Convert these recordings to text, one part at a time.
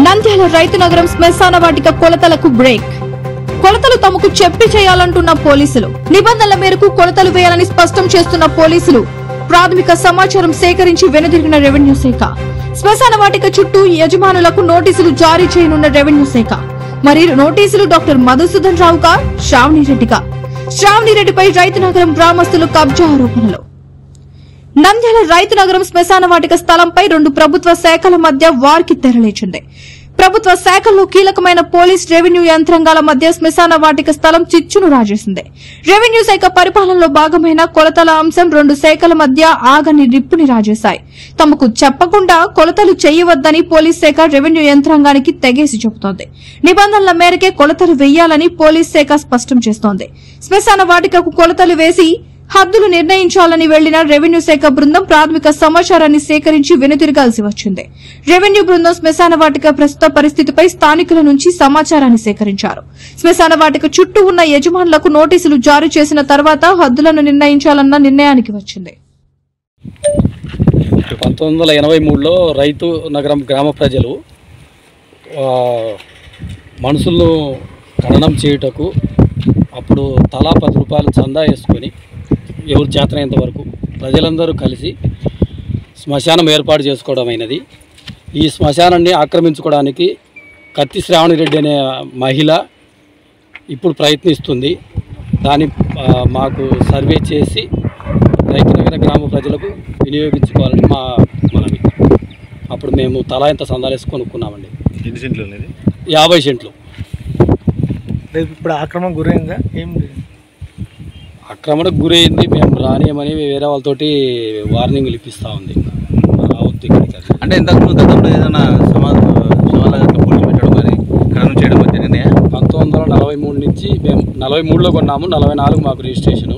నంద్యాల రైతు నగరం శ్మశాన వాటిక కొలతలకు బ్రేక్. కొలతలు తమకు చెప్పి చేయాలంటున్న పోలీసులు. నిబంధనల మేరకు కొలతలు వేయాలని స్పష్టం చేస్తున్న పోలీసులు. ప్రాథమిక సమాచారం సేకరించి వెనుదిరిగిన రెవెన్యూ శాఖ. శ్మశాన వాటిక చుట్టూ యజమానులకు నోటీసులు జారీ చేయనున్న రెవెన్యూ శాఖ. మరి నోటీసులు డాక్టర్ మధుసూదన్ రావుగా, శ్రావణిరెడ్డిగా. శ్రావణిరెడ్డిపై రైతు నగరం గ్రామస్తులు కబ్జా ఆరోపణలు. నంద్యాల రైతు నగరం శ్మశాన వాటిక స్థలంపై రెండు ప్రభుత్వ శాఖల మధ్య వార్కి తెరలేచింది. ప్రభుత్వ శాఖల్లో కీలకమైన పోలీస్, రెవెన్యూ యంత్రాంగాల మధ్య శ్మశాన వాటిక స్థలం చిచ్చును రాజేసింది. రెవెన్యూ శాఖ పరిపాలనలో భాగమైన కొలతల అంశం రెండు శాఖల మధ్య ఆగని నిప్పుని రాజేశాయి. తమకు చెప్పకుండా కొలతలు చేయవద్దని పోలీస్ శాఖ రెవెన్యూ యంత్రాంగానికి తెగేసి చెబుతోంది. నిబంధనల మేరకే కొలతలు వేయాలని పోలీస్ శాఖ స్పష్టం చేస్తోంది. శ్మశాన వాటికకు కొలతలు వేసి హద్దులు నిర్ణయించాలని వెళ్లిన రెవెన్యూ శాఖ బృందం ప్రాథమిక సమాచారాన్ని సేకరించి వెనుతిరగాల్సి వచ్చింది. రెవెన్యూ బృందం శ్మశాన వాటిక ప్రస్తుత పరిస్థితిపై స్థానికుల నుంచి సమాచారాన్ని సేకరించారు. శ్మశాన వాటిక చుట్టూ ఉన్న యజమానులకు నోటీసులు జారీ చేసిన తర్వాత హద్దులను నిర్ణయించాలన్న నిర్ణయానికి వచ్చింది. 1983లో రైతు నగరం గ్రామ ప్రజలు మనుషులను ఖననం చేయుటకు అప్పుడు తలా 10 రూపాయలు చందా వేసుకొని ఎవరు చేతనైనంత వరకు ప్రజలందరూ కలిసి శ్మశానం ఏర్పాటు చేసుకోవడం అయినది. ఈ శ్మశానాన్ని ఆక్రమించుకోవడానికి కత్తి శ్రావణిరెడ్డి అనే మహిళ ఇప్పుడు ప్రయత్నిస్తుంది. దాన్ని మాకు సర్వే చేసి రైతునగర గ్రామ ప్రజలకు వినియోగించుకోవాలని మా మనవి. అప్పుడు మేము తలా ఇంత సందాలు వేసి కొనుక్కున్నామండి. ఎన్ని సెంట్లు అనేది? 50 సెంట్లు. ఇప్పుడు ఆక్రమణ గురైందా? ఏం ఆక్రమణకు గురైంది. మేము రానియమని వేరే వాళ్ళతోటి వార్నింగ్లు ఇప్పిస్తూ ఉంది. రావద్దు ఇక్కడికి. అంటే ఇంతకు గతంలో ఏదైనా సమాధానం పోటీ పెట్టడం కానీ ఖననం చేయడం జరిగింది. 1943 నుంచి మేము 43లో కొన్నాము. 44 మాకు రిజిస్ట్రేషను.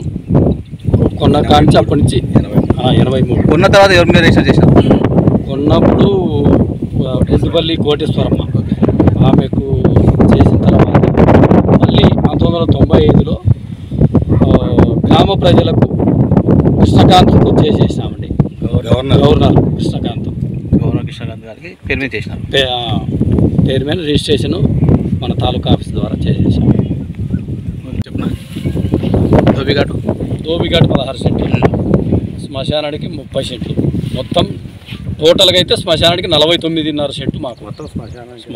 కొన్న కాంచి అప్పటి నుంచి 83. కొన్న తర్వాత ఎవరి మీద రిజిస్టర్ చేశారు? కొన్నప్పుడు గుంటుపల్లి కోటేశ్వరమ్మ ఆమెకు చేసిన తర్వాత మళ్ళీ 1995లో గ్రామ ప్రజలకు కృష్ణకాంత్కు చేసేసామండి. గవర్నర్ కృష్ణకాంత్ గారికి పేరు మీద చేసినారు. పేరు మీద రిజిస్ట్రేషను మన తాలూకా ఆఫీస్ ద్వారా చేసేసాము. చెప్పిన దోబిఘాటు 16 సెంట్లు, శ్మశానానికి 30 సెంట్లు. మొత్తం టోటల్గా అయితే శ్మశానానికి 49.5 సెంట్లు మాకు.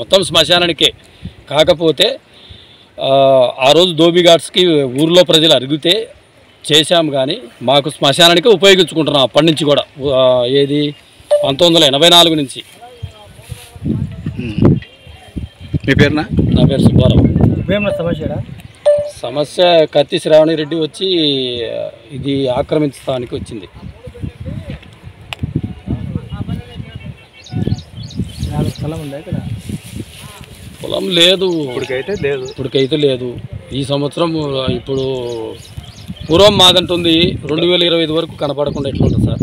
మొత్తం శ్మశానానికే. కాకపోతే ఆ రోజు దోబిఘాట్స్కి ఊర్లో ప్రజలు అడిగితే చేశాము, కానీ మాకు శ్మశానానికి ఉపయోగించుకుంటున్నాం అప్పటి నుంచి కూడా. ఏది 1984 నుంచి. మీ పేరునా? నా పేరు సుబ్బారావు. సమస్య కత్తి శ్రావణిరెడ్డి వచ్చి ఇది ఆక్రమించడానికి వచ్చింది. పొలం లేదు, ఇప్పటికైతే లేదు. ఈ సంవత్సరం ఇప్పుడు పూర్వం మాదంటుంది 2025 వరకు కనపడకుండా ఎట్లా ఉంటుంది సార్?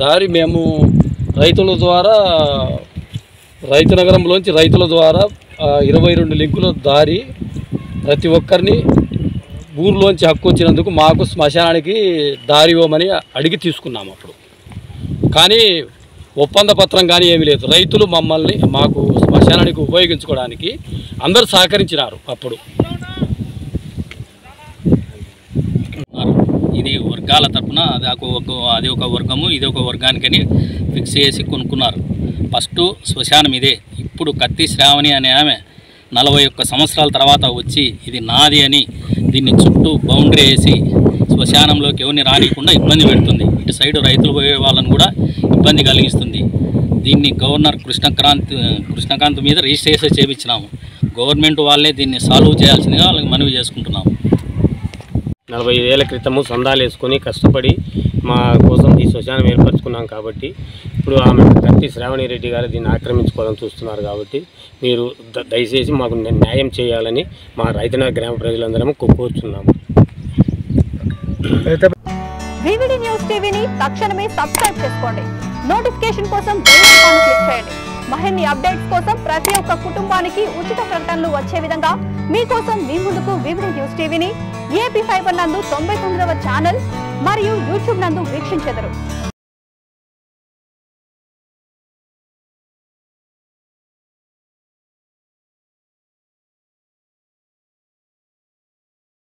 దారి మేము రైతుల ద్వారా, రైతు నగరంలోంచి రైతుల ద్వారా 22 లింకుల దారి ప్రతి ఒక్కరిని ఊర్లోంచి హక్కు వచ్చినందుకు మాకు శ్మశానానికి దారి ఇవ్వమని అడిగి తీసుకున్నాము అప్పుడు. కానీ ఒప్పంద పత్రం కానీ ఏమీ లేదు. రైతులు మమ్మల్ని మాకు శ్మశానానికి ఉపయోగించుకోవడానికి అందరూ సహకరించినారు అప్పుడు. ఇది వర్గాల తరఫున అది ఒక వర్గము, ఇది ఒక వర్గానికని ఫిక్స్ చేసి కొనుక్కున్నారు. ఫస్ట్ శ్మశానం ఇదే. ఇప్పుడు కత్తి శ్రావణి అనే ఆమె 41 సంవత్సరాల తర్వాత వచ్చి ఇది నాది అని దీన్ని చుట్టూ బౌండరీ వేసి శ్మశానంలోకి ఎవరిని రానియకుండా ఇబ్బంది పెడుతుంది. ఇటు సైడ్ రైతులు పోయే వాళ్ళని కూడా ఇబ్బంది కలిగిస్తుంది. దీన్ని గవర్నర్ కృష్ణకాంత్ మీద రిజిస్ట్రేషన్ చేయించినాము. గవర్నమెంట్ వాళ్ళే దీన్ని సాల్వ్ చేయాల్సిందిగా వాళ్ళకి మనవి చేసుకుంటున్నాము. 45 ఏళ్ల క్రితము సందాలు వేసుకొని కష్టపడి మా కోసం ఈ శ్మశానం ఏర్పరచుకున్నాం. కాబట్టి ఇప్పుడు ఆమె కత్తి శ్రావణిరెడ్డి గారు దీన్ని ఆక్రమించుకోవాలని చూస్తున్నారు. కాబట్టి మీరు దయచేసి మాకు న్యాయం చేయాలని మా రైతనగర్ గ్రామ ప్రజలందరం కోరుచున్నాము. వివిడి న్యూస్ టీవీని తక్షణమే సబ్స్క్రైబ్ చేసుకోండి. నోటిఫికేషన్ కోసం బెల్ ఐకాన్ క్లిక్ చేయండి. మరిన్ని అప్డేట్స్ కోసం ప్రతి ఒక్క కుటుంబానికి ఉచిత ప్రకటనలు వచ్చే విధంగా మీకోసం మీ ముందుకు వివిడి న్యూస్ టీవీని AP ఫైబర్ నందు 99వ ఛానల్ మరియు యూట్యూబ్ నందు వీక్షించెదరు.